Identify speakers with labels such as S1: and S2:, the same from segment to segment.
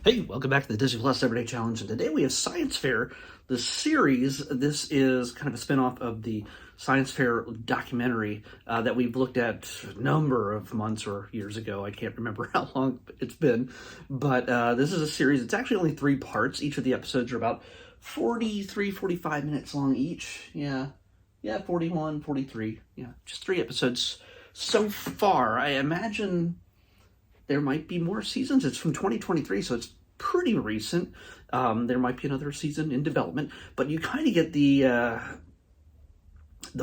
S1: Hey, welcome back to the Disney Plus Everyday Challenge, and today we have Science Fair, the series. This is kind of a spin-off of the Science Fair documentary that we've looked at a number of months or years ago. I can't remember how long it's been, but this is a series. It's actually only 3 parts. Each of the episodes are about 45 minutes long each. Yeah, 41, 43. Yeah, just 3 episodes so far. I imagine there might be more seasons. It's from 2023, so it's pretty recent. There might be another season in development, but you kind of get the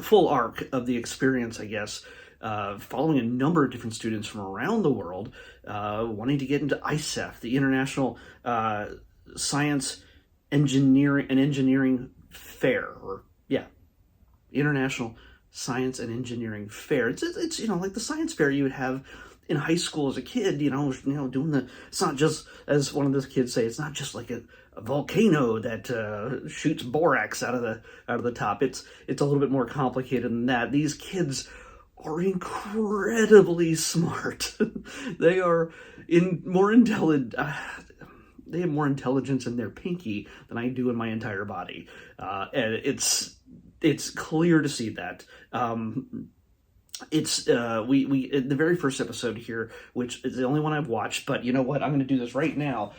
S1: full arc of the experience, I guess, following a number of different students from around the world wanting to get into ISEF, the International Science Engineering Fair, or International Science and Engineering Fair. It's like the science fair you would have in high school as a kid, doing it's not just, as one of those kids say, it's not just like a volcano that shoots borax out of the top. It's a little bit more complicated than that. These kids are incredibly smart. They are more intelligent. They have more intelligence in their pinky than I do in my entire body, and it's clear to see that. It's we the very first episode here, which is the only one I've watched, but you know what? I'm going to do this right now.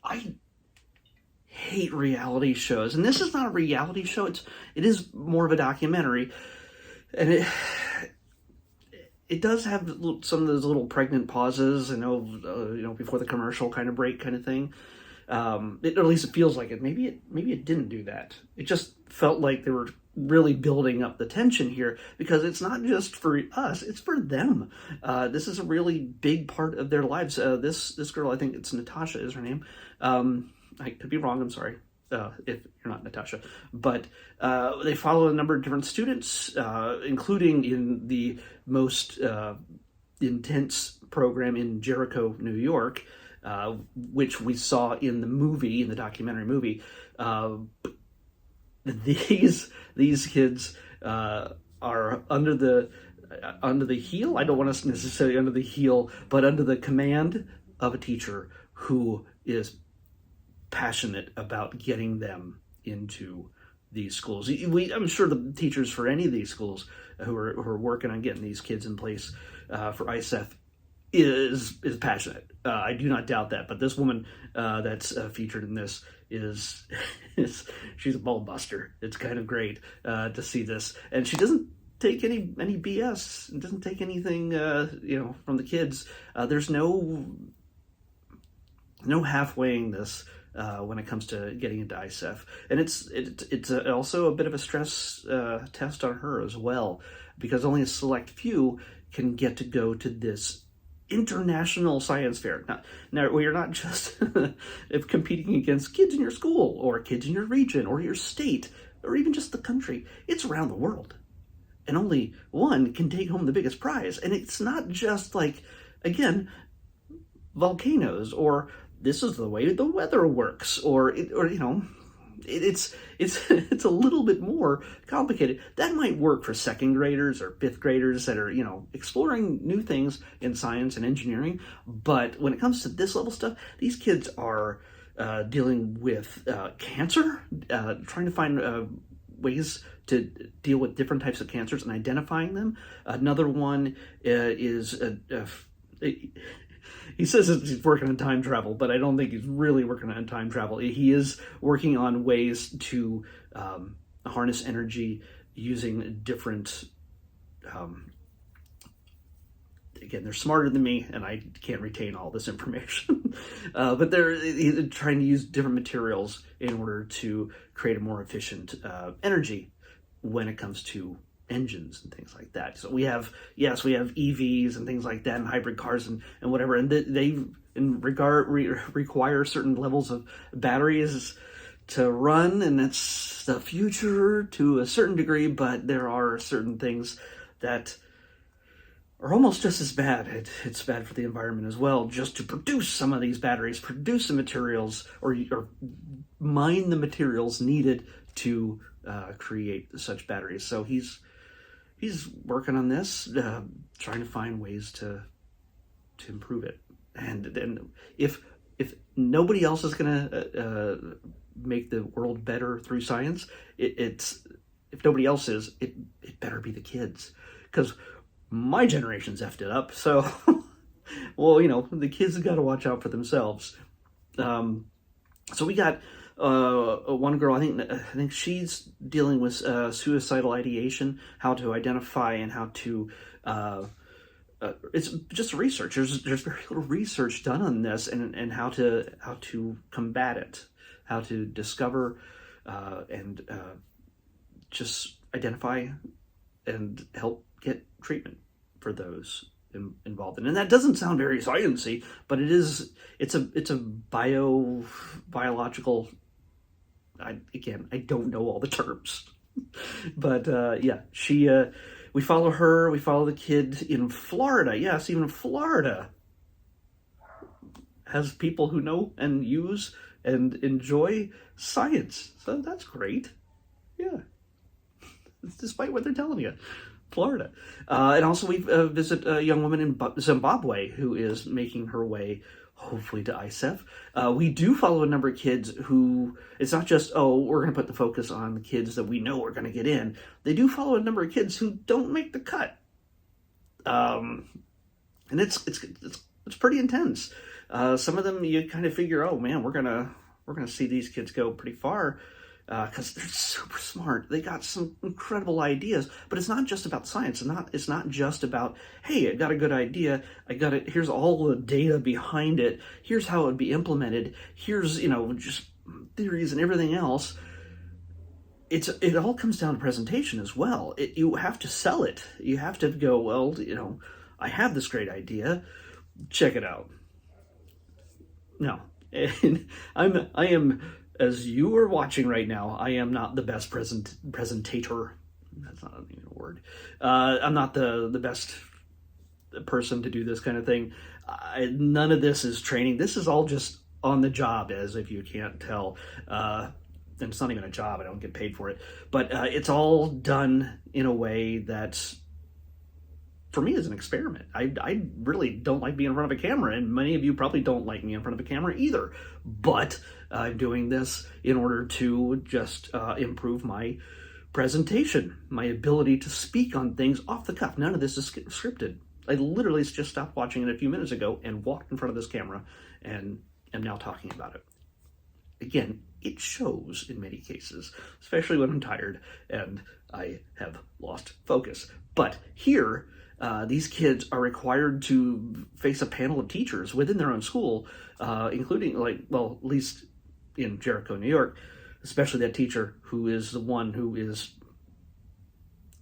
S1: I hate reality shows, and this is not a reality show. It is more of a documentary, and it does have some of those little pregnant pauses, before the commercial kind of break kind of thing. Or at least it feels like it. Maybe it didn't do that. It just felt like they were really building up the tension here, because it's not just for us, it's for them. This is a really big part of their lives. This girl, I think it's Natasha is her name. I could be wrong, I'm sorry if you're not Natasha. But they follow a number of different students, including in the most intense program in Jericho, New York, which we saw in the documentary movie. These kids are under the heel. I don't want to necessarily under the heel, but under the command of a teacher who is passionate about getting them into these schools. I'm sure the teachers for any of these schools who are working on getting these kids in place for ISEF is passionate. I do not doubt that. But this woman that's featured in this is she's a ball buster. It's kind of great to see this, and she doesn't take any BS. It doesn't take anything from the kids. There's no halfwaying this when it comes to getting into ISEF, and it's also a bit of a stress test on her as well, because only a select few can get to go to this international science fair. Now we are not just if competing against kids in your school or kids in your region or your state or even just the country. It's around the world, and only one can take home the biggest prize. And it's not just like, again, volcanoes, or this is the way the weather works, or it's a little bit more complicated. That might work for 2nd graders or 5th graders that are exploring new things in science and engineering, but when it comes to this level stuff, these kids are dealing with cancer, trying to find ways to deal with different types of cancers and identifying them. Another one is he says he's working on time travel, but I don't think he's really working on time travel. He is working on ways to harness energy using different... again, they're smarter than me, and I can't retain all this information. But they're trying to use different materials in order to create a more efficient energy when it comes to engines and things like that. So we have EVs and things like that, and hybrid cars and whatever, and they require certain levels of batteries to run, and that's the future to a certain degree, but there are certain things that are almost just as bad. It's bad for the environment as well, just to produce some of these batteries, produce the materials, or mine the materials needed to create such batteries. So he's working on this, trying to find ways to improve it. And then if if nobody else is going to make the world better through science, it's if nobody else is, it better be the kids, because my generation's effed it up. So, well, the kids have got to watch out for themselves. So we got one girl. I think she's dealing with suicidal ideation, how to identify and how to. It's just research. There's very little research done on this, and how to combat it, how to discover and just identify and help get treatment for those involved. And that doesn't sound very sciencey, but it is. It's a biological. I don't know all the terms, but yeah, she. We follow her. We follow the kid in Florida. Yes, even Florida has people who know and use and enjoy science. So that's great. Yeah, despite what they're telling you. Florida. And also we visit a young woman in Zimbabwe who is making her way, hopefully, to ISEF. We do follow a number of kids who, it's not just, we're going to put the focus on the kids that we know are going to get in. They do follow a number of kids who don't make the cut. And it's pretty intense. Some of them you kind of figure, oh man, we're gonna see these kids go pretty far. Because they're super smart. They got some incredible ideas, but it's not just about science. It's not just about, hey, I got a good idea. Here's all the data behind it. Here's how it would be implemented. Here's, just theories and everything else. It all comes down to presentation as well. You have to sell it. You have to go, well, I have this great idea. Check it out. No, and I am. As you are watching right now, I am not the best presentator. That's not even a word. I'm not the best person to do this kind of thing. None of this is training. This is all just on the job, as if you can't tell. And it's not even a job. I don't get paid for it. But it's all done in a way that, for me, is an experiment. I really don't like being in front of a camera, and many of you probably don't like me in front of a camera either. But I'm doing this in order to just improve my presentation, my ability to speak on things off the cuff. None of this is scripted. I literally just stopped watching it a few minutes ago and walked in front of this camera and am now talking about it. Again, it shows in many cases, especially when I'm tired and I have lost focus. But here, these kids are required to face a panel of teachers within their own school, including, at least in Jericho, New York, especially that teacher who is the one who is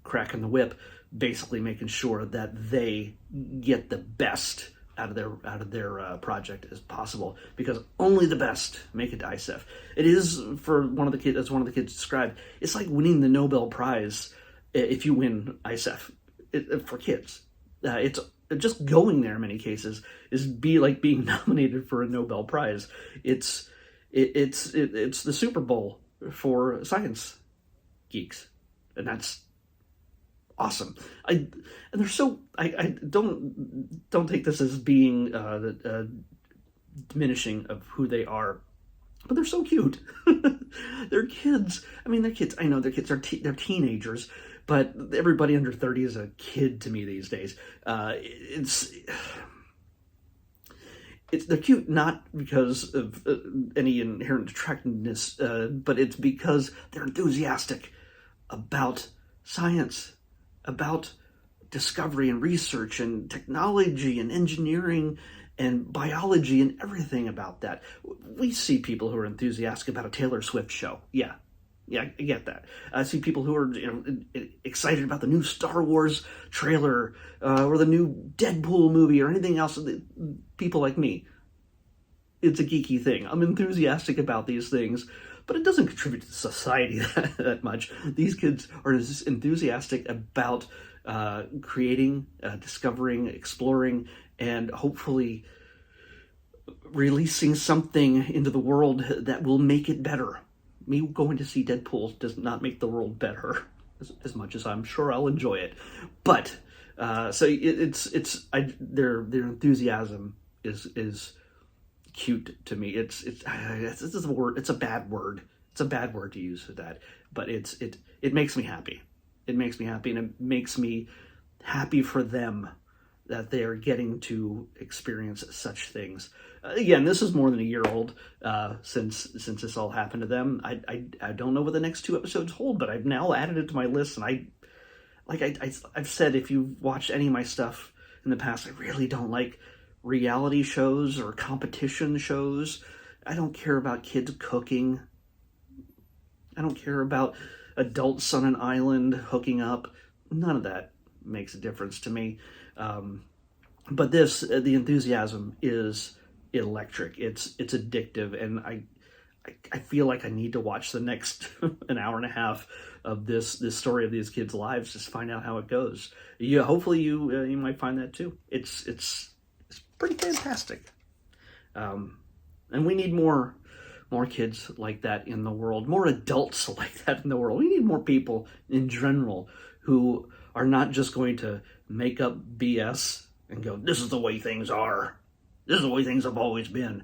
S1: cracking the whip, basically making sure that they get the best out of their project as possible, because only the best make it to ISEF. It is, for one of the kids, as one of the kids described, it's like winning the Nobel Prize if you win ISEF. For kids, it's just going there in many cases is like being nominated for a Nobel Prize. It's the Super Bowl for science geeks, and that's awesome. I don't take this as being diminishing of who they are, but they're so cute. They're kids. I mean, they're kids. I know they're kids. They're teenagers. But everybody under 30 is a kid to me these days. They're cute not because of any inherent attractiveness, but it's because they're enthusiastic about science, about discovery and research and technology and engineering and biology and everything about that. We see people who are enthusiastic about a Taylor Swift show. Yeah, I get that. I see people who are excited about the new Star Wars trailer or the new Deadpool movie or anything else. People like me. It's a geeky thing. I'm enthusiastic about these things, but it doesn't contribute to society that much. These kids are just enthusiastic about creating, discovering, exploring, and hopefully releasing something into the world that will make it better. Me going to see Deadpool does not make the world better, as much as I'm sure I'll enjoy it. But their enthusiasm is cute to me. This is a word. It's a bad word. It's a bad word to use for that. But it makes me happy. It makes me happy, and it makes me happy for them that they are getting to experience such things. Again, this is more than a year old since this all happened to them. I don't know what the next 2 episodes hold, but I've now added it to my list, and I've said, if you've watched any of my stuff in the past, I really don't like reality shows or competition shows. I don't care about kids cooking. I don't care about adults on an island hooking up. None of that makes a difference to me. But the enthusiasm is electric. It's addictive, and I feel like I need to watch the next an hour and a half of this story of these kids' lives, just find out how it goes. Yeah, hopefully you might find that too. It's pretty fantastic, and we need more kids like that in the world, more adults like that in the world. We need more people in general who are not just going to make up BS and go, "This is the way things are. This is the way things have always been."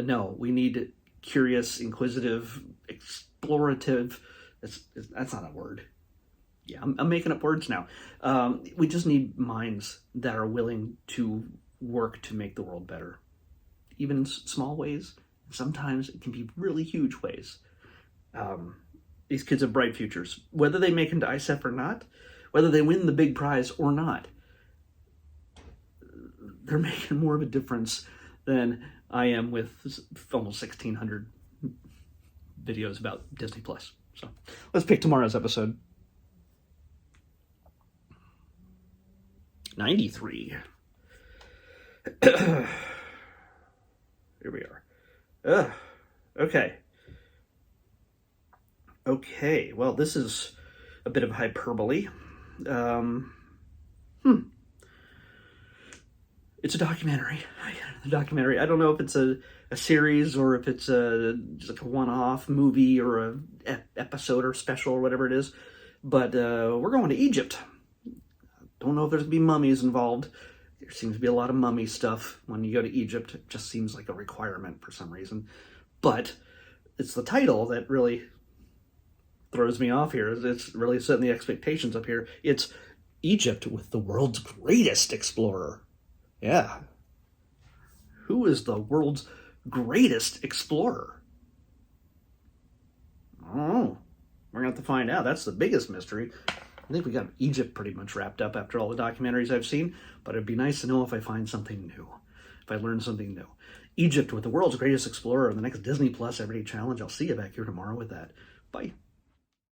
S1: No, we need curious, inquisitive, explorative. That's not a word. Yeah, I'm making up words now. We just need minds that are willing to work to make the world better, even in small ways. Sometimes it can be really huge ways. These kids have bright futures, whether they make it to ISEF or not, whether they win the big prize or not. They're making more of a difference than I am with almost 1,600 videos about Disney Plus. So let's pick tomorrow's episode. 93. Here we are. Okay. Well, this is a bit of hyperbole. It's a documentary. I don't know if it's a series or if it's just like a one-off movie or a episode or special or whatever it is. But we're going to Egypt. Don't know if there's going to be mummies involved. There seems to be a lot of mummy stuff when you go to Egypt. It just seems like a requirement for some reason. But it's the title that really throws me off here. It's really setting the expectations up here. It's Egypt with the world's greatest explorer. Yeah. Who is the world's greatest explorer? I don't know. We're going to have to find out. That's the biggest mystery. I think we got Egypt pretty much wrapped up after all the documentaries I've seen, but it'd be nice to know if I find something new, if I learn something new. Egypt with the world's greatest explorer in the next Disney Plus Everyday Challenge. I'll see you back here tomorrow with that. Bye.